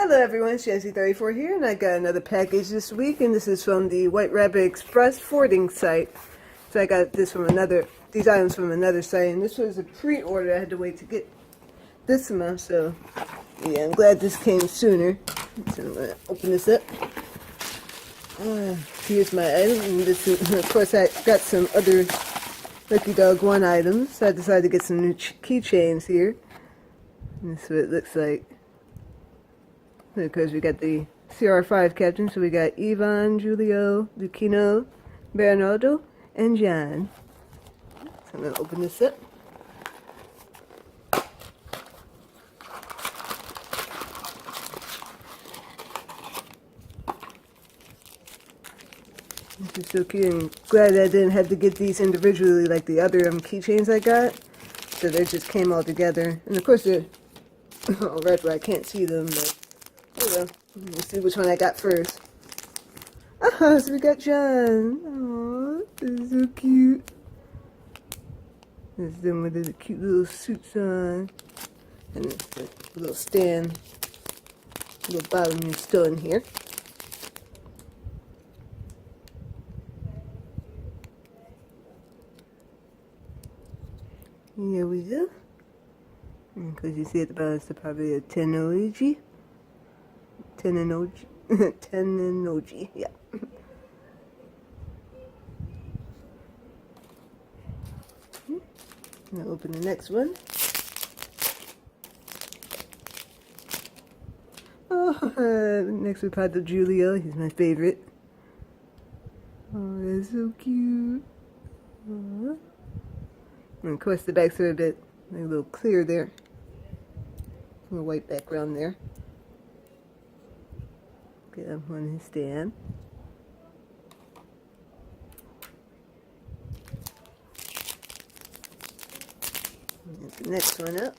Hello everyone, Shazzy34 here, and I got another package this week, and this is from the White Rabbit Express forwarding site. So I got these items from another site, and this was a pre-order. I had to wait to get this amount, so yeah, I'm glad this came sooner. So I'm going to open this up. Here's my item, and this is, of course, I got some other Lucky Dog 1 items, so I decided to get some new keychains here. And this is what it looks like. Because we got the CR5 captain, so we got Ivan, Julio, Lucchino, Bernardo, and John. So I'm going to open this up. This is so cute, and glad I didn't have to get these individually like the other keychains I got. So they just came all together. And of course they're all red where I can't see them, but oh well. Let's see which one I got first. Ah, so we got John. Aww, this is so cute. This is them with the cute little suits on. And it's a little stand, little bottom is still in here. Here we go. Because you see at the bottom, it's probably a Tennoji. Tennoji, yeah. Now open the next one. Oh, next we got the Julio. He's my favorite. Oh, that's so cute. Aww. And of course the backs are a bit like a little clear there. A little white background there. Get him on his stand. Get the next one up.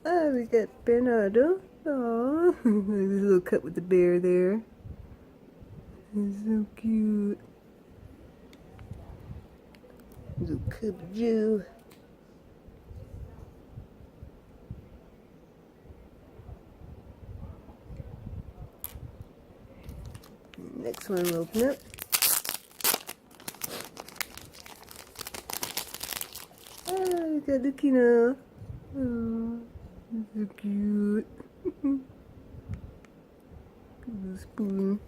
Oh, we got Bernardo. Oh, this little cut with the bear there. He's so cute. Little cub Jew. Next one we'll open up. Oh, we got Lucchino. Oh, he's so cute. Little spoon.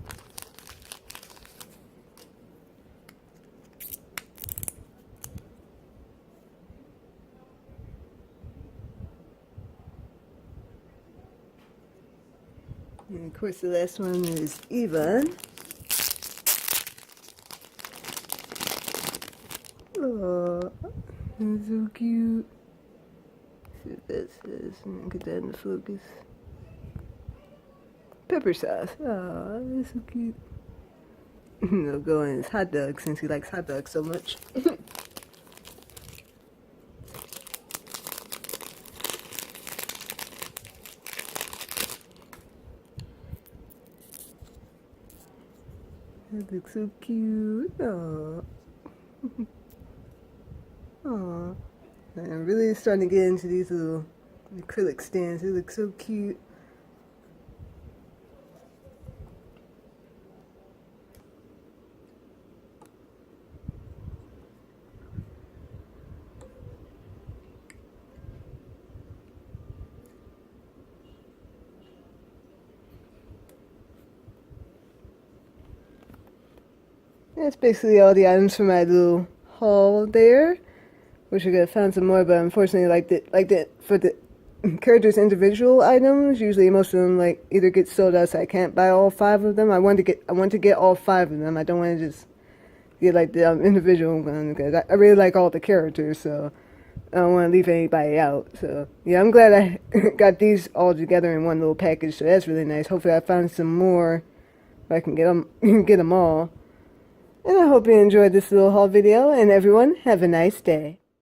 And of course the last one is Ivan. Oh, he's so cute. See what that says. And get that in the focus. Pepper sauce. Oh, that's so cute. He'll go in his hot dog since he likes hot dogs so much. That looks so cute. Aww. Aww. I'm really starting to get into these little acrylic stands. They look so cute. That's basically all the items for my little haul there. Wish I could have found some more, but unfortunately, for the characters' individual items, usually most of them either get sold out, so I can't buy all 5 of them. I want to get all 5 of them. I don't want to just get the individual one because I really like all the characters, so I don't want to leave anybody out. So yeah, I'm glad I got these all together in one little package. So that's really nice. Hopefully, I find some more if I can get them all. And I hope you enjoyed this little haul video, and everyone, have a nice day.